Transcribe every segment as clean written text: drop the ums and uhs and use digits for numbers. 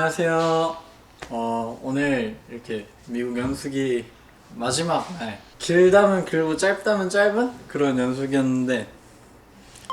안녕하세요. 오늘 이렇게 미국 연숙이 마지막 날, 길다면 길고 짧다면 짧은 그런 연숙이었는데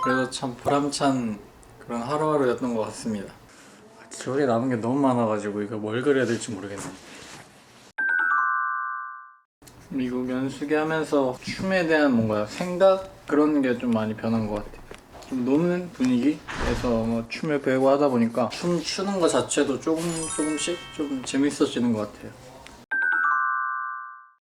그래도 참 보람찬 그런 하루하루였던 것 같습니다. 기억에 남은 게 너무 많아가지고 이거 뭘 그려야 될지 모르겠네. 미국 연숙이 하면서 춤에 대한 뭔가 생각 그런 게 좀 많이 변한 것 같아요. 좀 노는 분위기에서 뭐 춤을 배우고 하다 보니까 춤 추는 거 자체도 조금씩 좀 재밌어지는 것 같아요.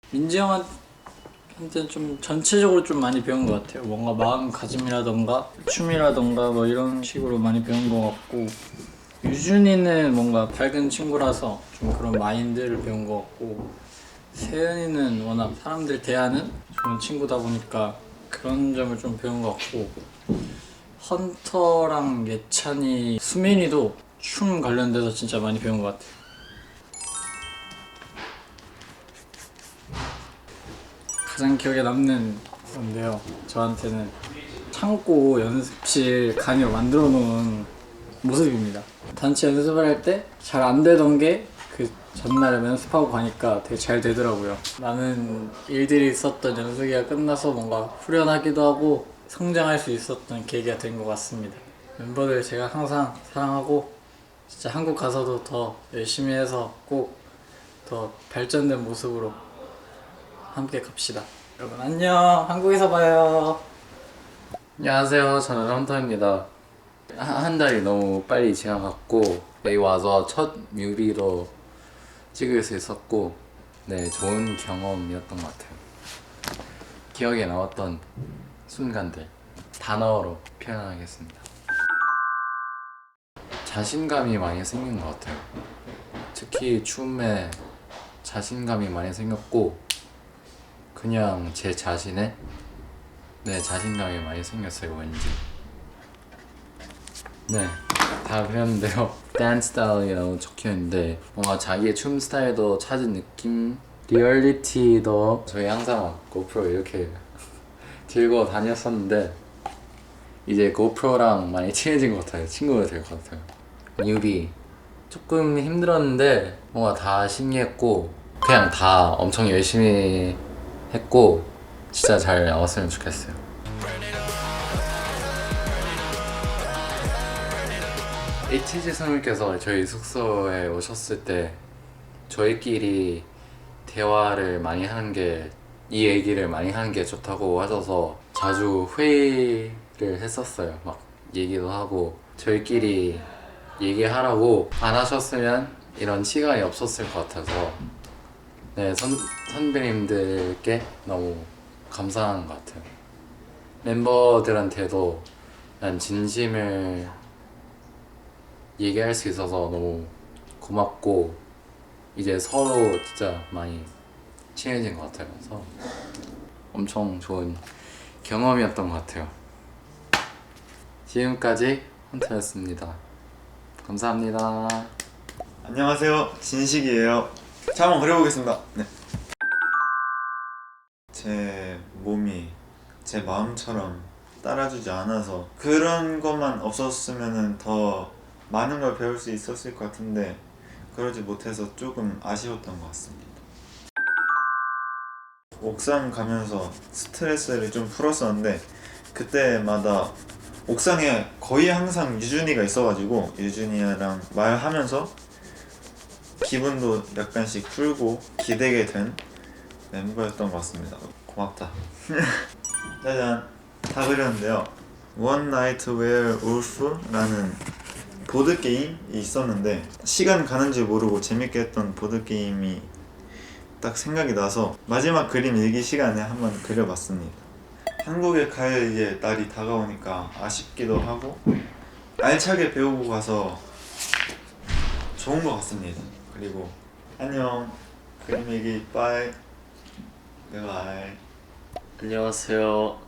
민지 형한테는 좀 전체적으로 좀 많이 배운 것 같아요. 뭔가 마음가짐이라던가 춤이라던가 뭐 이런 식으로 많이 배운 것 같고, 유준이는 뭔가 밝은 친구라서 좀 그런 마인드를 배운 것 같고, 세연이는 워낙 사람들 대하는 좋은 친구다 보니까 그런 점을 좀 배운 것 같고, 헌터랑 예찬이, 수민이도 춤 관련돼서 진짜 많이 배운 것 같아요. 가장 기억에 남는 건데요, 저한테는 창고 연습실 간이로 만들어 놓은 모습입니다. 단체 연습을 할 때 잘 안 되던 게 그 전날에 연습하고 가니까 되게 잘 되더라고요. 많은 일들이 있었던 연습기가 끝나서 뭔가 후련하기도 하고 성장할 수 있었던 계기가 된 것 같습니다. 멤버들 제가 항상 사랑하고 진짜 한국 가서도 더 열심히 해서 꼭 더 발전된 모습으로 함께 갑시다. 여러분 안녕. 한국에서 봐요. 안녕하세요. 저는 헌터입니다. 한 달이 너무 빨리 지나갔고 여기 와서 첫 뮤비도 찍을 수 있었고, 네, 좋은 경험이었던 것 같아요. 기억에 남았던 순간들 단어로 표현하겠습니다. 자신감이 많이 생긴 것 같아요. 특히 춤에 자신감이 많이 생겼고, 그냥 제 자신에 자신감이 많이 생겼어요, 왠지. 네, 다 그렸는데요. 댄스 스타일이라고 적혀있는데 뭔가 자기의 춤 스타일도 찾은 느낌. 리얼리티도 저희 항상 고프로 이렇게 들고 다녔었는데 이제 고프로랑 많이 친해진 것 같아요. 친구가 될 것 같아요. 뉴비 조금 힘들었는데 뭔가 다 신기했고 그냥 다 엄청 열심히 했고 진짜 잘 나왔으면 좋겠어요. HG 선생님께서 저희 숙소에 오셨을 때 저희끼리 대화를 많이 하는 게, 이 얘기를 많이 하는 게 좋다고 하셔서 자주 회의를 했었어요. 막 얘기도 하고 저희끼리 얘기하라고 안 하셨으면 이런 시간이 없었을 것 같아서, 네, 선배님들께 너무 감사한 것 같아요. 멤버들한테도 난 진심을 얘기할 수 있어서 너무 고맙고 이제 서로 진짜 많이 친해진 것 같아요. 그래서 엄청 좋은 경험이었던 것 같아요. 지금까지 헌터였습니다. 감사합니다. 안녕하세요, 진식이에요. 자, 한번 그려보겠습니다. 네. 제 몸이 제 마음처럼 따라주지 않아서 그런 것만 없었으면 더 많은 걸 배울 수 있었을 것 같은데 그러지 못해서 조금 아쉬웠던 것 같습니다. 옥상 가면서 스트레스를 좀 풀었었는데 그때마다 옥상에 거의 항상 유준이가 있어가지고 유준이랑 말하면서 기분도 약간씩 풀고 기대게 된 멤버였던 것 같습니다. 고맙다. 짜잔, 다 그렸는데요. One Night Werewolf라는 보드게임이 있었는데 시간 가는 줄 모르고 재밌게 했던 보드게임이 딱 생각이 나서 마지막 그림 일기 시간에 한번 그려봤습니다. 한국에 갈 이제 날이 다가오니까 아쉽기도 하고 알차게 배우고 가서 좋은 것 같습니다. 그리고 안녕, 그림 일기 빠이. 바이바이. 안녕하세요,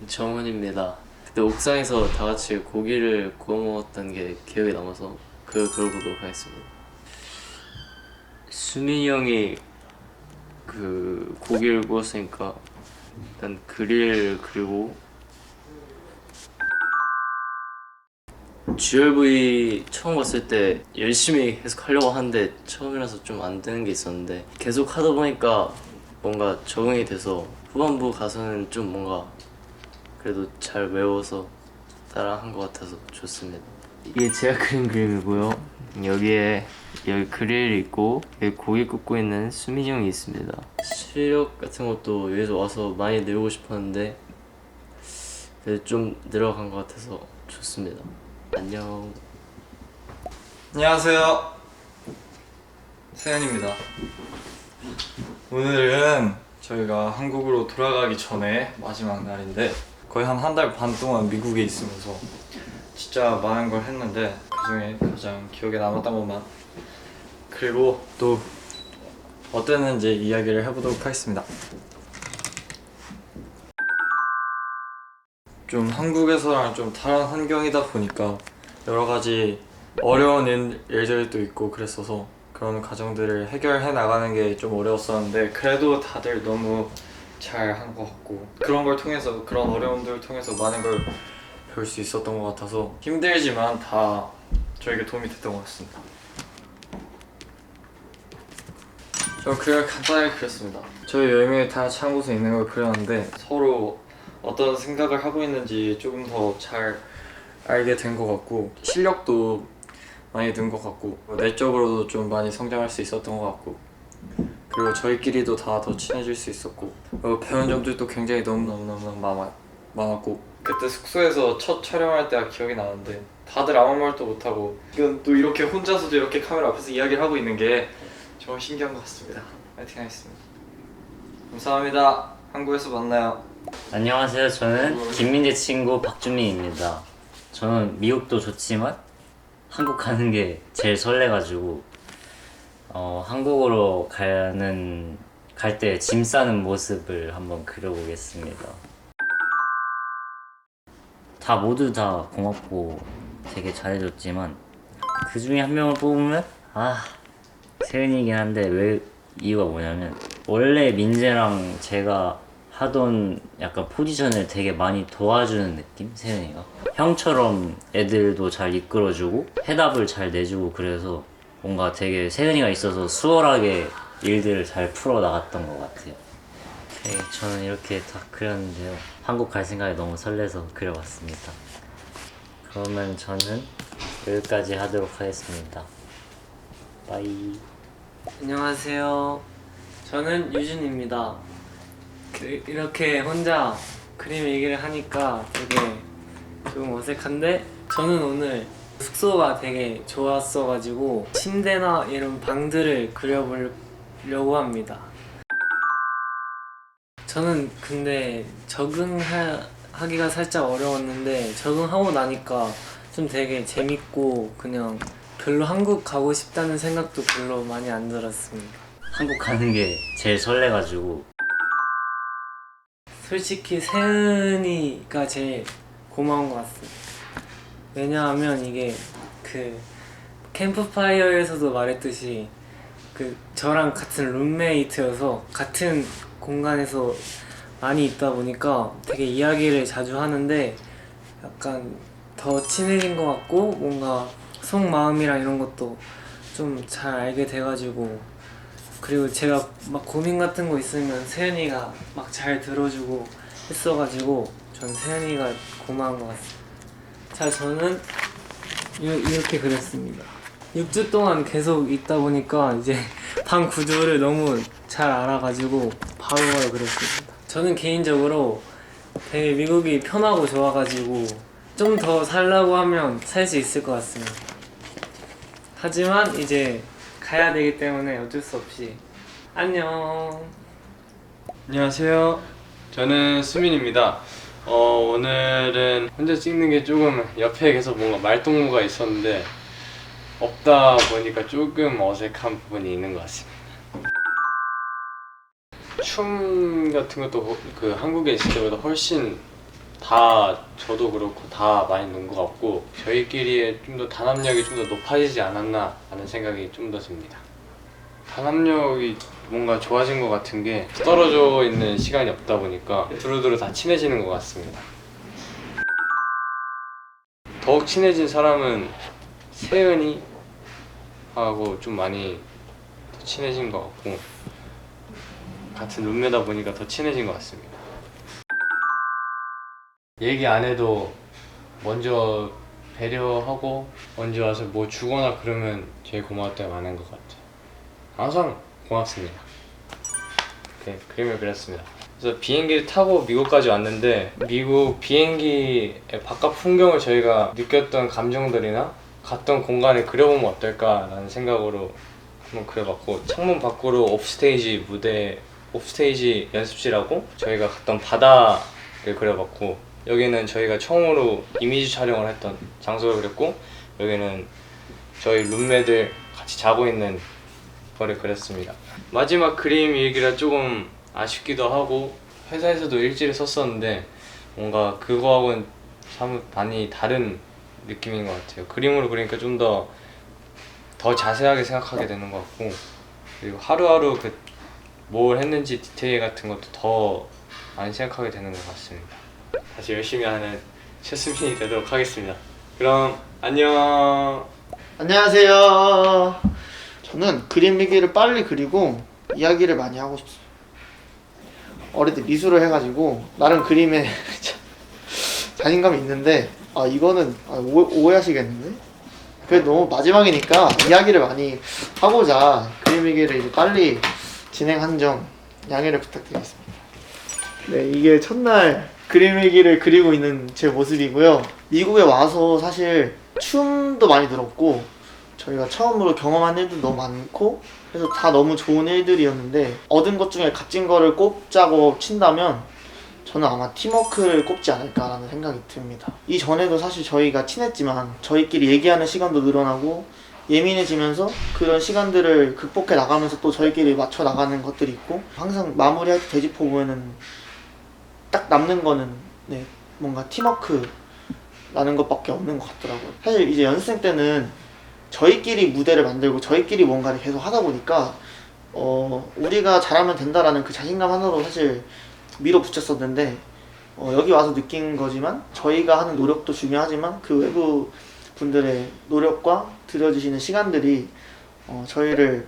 정훈입니다. 그때 옥상에서 다 같이 고기를 구워 먹었던 게 기억에 남아서 그러보도록 하겠습니다. 수민이 형이 그 고기를 구웠으니까 일단 그릴 그리고 GRV 처음 갔을 때 열심히 계속 하려고 하는데 처음이라서 좀 안 되는 게 있었는데 계속 하다 보니까 뭔가 적응이 돼서 후반부 가서는 좀 뭔가 그래도 잘 외워서 따라한 것 같아서 좋습니다. 이게 제가 그린 그림이고요. 여기에 여기 그릴 있고 여기 고기 굽고 있는 수민이 형이 있습니다. 실력 같은 것도 여기서 와서 많이 늘고 싶었는데 그래도 좀 늘어간 것 같아서 좋습니다. 안녕. 안녕하세요. 세현입니다. 오늘은 저희가 한국으로 돌아가기 전에 마지막 날인데 거의 한 달 반 동안 미국에 있으면서 진짜 많은 걸 했는데 그중에 가장 기억에 남았던 것만 그리고 또 어땠는지 이야기를 해보도록 하겠습니다. 좀 한국에서랑 좀 다른 환경이다 보니까 여러 가지 어려운 일들도 있고 그랬어서 그런 과정들을 해결해 나가는 게 좀 어려웠었는데 그래도 다들 너무 잘 한 것 같고 그런 걸 통해서 그런 어려움들을 통해서 많은 걸 배울 수 있었던 것 같아서 힘들지만 다 저에게 도움이 됐던 것 같습니다. 저 그걸 간단하게 그렸습니다. 저희 10명이 다 한 곳에 있는 걸 그렸는데 서로 어떤 생각을 하고 있는지 조금 더 잘 알게 된 것 같고 실력도 많이 는 것 같고 내적으로도 좀 많이 성장할 수 있었던 것 같고 그리고 저희끼리도 다 더 친해질 수 있었고 그리고 배운 점들도 굉장히 너무너무 많았고 그때 숙소에서 첫 촬영할 때가 기억이 나는데 다들 아무 말도 못하고 지금 또 이렇게 혼자서도 이렇게 카메라 앞에서 이야기를 하고 있는 게 정말 신기한 것 같습니다. 파이팅 하겠습니다. 감사합니다. 한국에서 만나요. 안녕하세요. 저는 김민재 친구 박준민입니다. 저는 미국도 좋지만 한국 가는 게 제일 설레가지고 한국으로 갈 때 짐 싸는 모습을 한번 그려보겠습니다. 모두 다 고맙고 되게 잘해줬지만 그 중에 한 명을 뽑으면 세은이긴 한데 왜 이유가 뭐냐면 원래 민재랑 제가 하던 약간 포지션을 되게 많이 도와주는 느낌? 세은이가 형처럼 애들도 잘 이끌어주고 해답을 잘 내주고 그래서 뭔가 되게 세은이가 있어서 수월하게 일들을 잘 풀어나갔던 것 같아요. 오케이, 저는 이렇게 다 그렸는데요. 한국 갈 생각에 너무 설레서 그려봤습니다. 그러면 저는 여기까지 하도록 하겠습니다. 빠이. 안녕하세요. 저는 유준입니다. 이렇게 혼자 그림 얘기를 하니까 되게 조금 어색한데 저는 오늘 숙소가 되게 좋았어가지고 침대나 이런 방들을 그려보려고 합니다. 저는 근데 적응하기가 살짝 어려웠는데 적응하고 나니까 좀 되게 재밌고 그냥 별로 한국 가고 싶다는 생각도 별로 많이 안 들었습니다. 한국 가는 게 제일 설레가지고 솔직히 세은이가 제일 고마운 것 같습니다. 왜냐하면 이게 그 캠프파이어에서도 말했듯이 저랑 같은 룸메이트여서 같은 공간에서 많이 있다 보니까 되게 이야기를 자주 하는데 약간 더 친해진 것 같고 뭔가 속마음이랑 이런 것도 좀 잘 알게 돼가지고 그리고 제가 막 고민 같은 거 있으면 세연이가 막 잘 들어주고 했어가지고 전 세연이가 고마운 것 같습니다. 자, 저는 이렇게 그렸습니다. 6주 동안 계속 있다 보니까 이제 방 구조를 너무 잘 알아가지고 바로바로 그렸습니다. 저는 개인적으로 되게 미국이 편하고 좋아가지고 좀 더 살라고 하면 살 수 있을 것 같습니다. 하지만 이제 가야 되기 때문에 어쩔 수 없이 안녕. 안녕하세요. 저는 수민입니다. 오늘은 혼자 찍는 게 조금 옆에 계속 뭔가 말동무가 있었는데 없다 보니까 조금 어색한 부분이 있는 것 같습니다. 춤 같은 것도 그 한국에 있을 때보다 훨씬 다 저도 그렇고 다 많이 논 것 같고 저희끼리의 좀 더 단합력이 좀 더 높아지지 않았나 하는 생각이 좀 더 듭니다. 단합력이 뭔가 좋아진 것 같은 게 떨어져 있는 시간이 없다 보니까 두루두루 다 친해지는 것 같습니다. 더욱 친해진 사람은 세은이 하고 좀 많이 더 친해진 것 같고 같은 룸메다 보니까 더 친해진 것 같습니다. 얘기 안 해도 먼저 배려하고 먼저 와서 뭐 주거나 그러면 되게 고마울 때가 많은 것 같아요. 항상 고맙습니다. 네, 그림을 그렸습니다. 그래서 비행기를 타고 미국까지 왔는데 미국 비행기의 바깥 풍경을 저희가 느꼈던 감정들이나 갔던 공간을 그려보면 어떨까라는 생각으로 한번 그려봤고, 창문 밖으로 오프스테이지 연습실하고 저희가 갔던 바다를 그려봤고, 여기는 저희가 처음으로 이미지 촬영을 했던 장소를 그렸고, 여기는 저희 룸메들 같이 자고 있는 거를 그렸습니다. 마지막 그림 일기라 조금 아쉽기도 하고 회사에서도 일지를 썼었는데 뭔가 그거하고는 사뭇 많이 다른 느낌인 것 같아요. 그림으로 그리니까 좀 더 자세하게 생각하게 되는 것 같고, 그리고 하루하루 뭘 했는지 디테일 같은 것도 더 많이 생각하게 되는 것 같습니다. 다시 열심히 하는 최수빈이 되도록 하겠습니다. 그럼 안녕. 안녕하세요. 저는 그림 일기를 빨리 그리고 이야기를 많이 하고 싶어요. 어릴 때 미술을 해가지고 나름 그림에 자신감이 있는데 이거는 오해하시겠는데? 그래도 너무 마지막이니까 이야기를 많이 하고자 그림 일기를 이제 빨리 진행한 점 양해를 부탁드리겠습니다. 네, 이게 첫날 그림 일기를 그리고 있는 제 모습이고요. 미국에 와서 사실 춤도 많이 들었고 저희가 처음으로 경험한 일도 너무 많고 그래서 다 너무 좋은 일들이었는데 얻은 것 중에 값진 거를 꼽자고 친다면 저는 아마 팀워크를 꼽지 않을까라는 생각이 듭니다. 이전에도 사실 저희가 친했지만 저희끼리 얘기하는 시간도 늘어나고 예민해지면서 그런 시간들을 극복해 나가면서 또 저희끼리 맞춰 나가는 것들이 있고, 항상 마무리할 때 되짚어 보면은 딱 남는 거는 뭔가 팀워크라는 것밖에 없는 것 같더라고요. 사실 이제 연습생 때는 저희끼리 무대를 만들고 저희끼리 뭔가를 계속 하다 보니까 우리가 잘하면 된다라는 그 자신감 하나로 사실 밀어붙였었는데 여기 와서 느낀 거지만 저희가 하는 노력도 중요하지만 그 외부 분들의 노력과 들여주시는 시간들이 저희를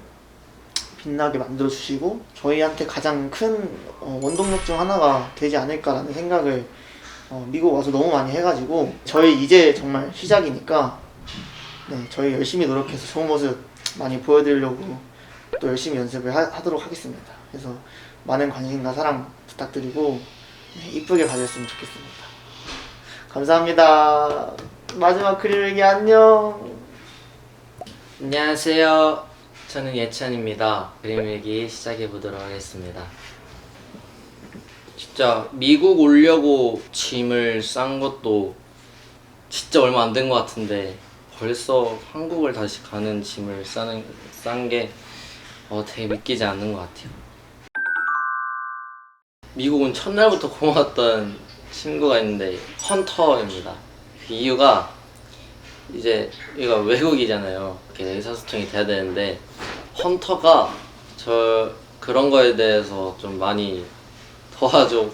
빛나게 만들어주시고 저희한테 가장 큰 원동력 중 하나가 되지 않을까라는 생각을 미국 와서 너무 많이 해가지고 저희 이제 정말 시작이니까 저희 열심히 노력해서 좋은 모습 많이 보여드리려고 또 열심히 연습을 하도록 하겠습니다. 그래서 많은 관심과 사랑 부탁드리고 이쁘게 봐주셨으면 좋겠습니다. 감사합니다. 마지막 그림 일기 안녕. 안녕하세요. 저는 예찬입니다. 그림 일기 시작해 보도록 하겠습니다. 진짜 미국 오려고 짐을 싼 것도 진짜 얼마 안 된 것 같은데 벌써 한국을 다시 가는 짐을 싼 게 되게 믿기지 않는 것 같아요. 미국은 첫날부터 고마웠던 친구가 있는데 헌터입니다. 그 이유가 이제 얘가 외국이잖아요. 이렇게 의사소통이 돼야 되는데 헌터가 저 그런 거에 대해서 좀 많이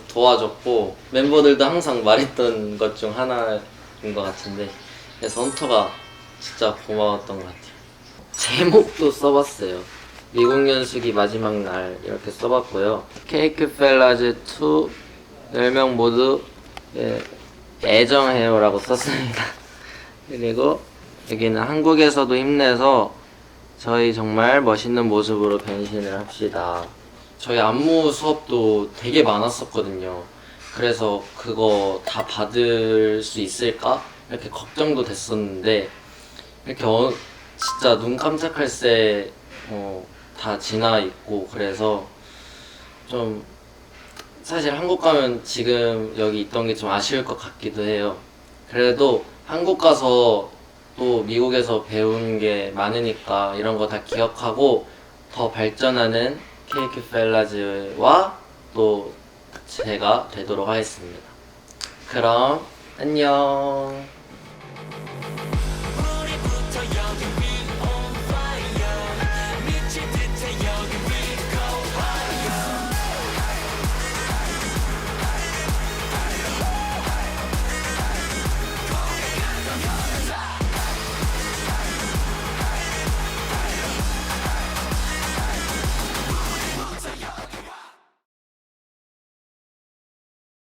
도와줬고 멤버들도 항상 말했던 것 중 하나인 것 같은데, 그래서 헌터가 진짜 고마웠던 것 같아요. 제목도 써봤어요. 미국 연수기 마지막 날 이렇게 써봤고요. 케이크 펠라즈 2 10명 모두 애정해요라고 썼습니다. 그리고 여기는 한국에서도 힘내서 저희 정말 멋있는 모습으로 변신을 합시다. 저희 안무 수업도 되게 많았었거든요. 그래서 그거 다 받을 수 있을까? 이렇게 걱정도 됐었는데 이렇게 진짜 눈 깜짝할 새 다 지나 있고, 그래서 좀 사실 한국 가면 지금 여기 있던 게 좀 아쉬울 것 같기도 해요. 그래도 한국 가서 또 미국에서 배운 게 많으니까 이런 거 다 기억하고 더 발전하는 케이크 펠라즈와 또 제가 되도록 하겠습니다. 그럼 안녕.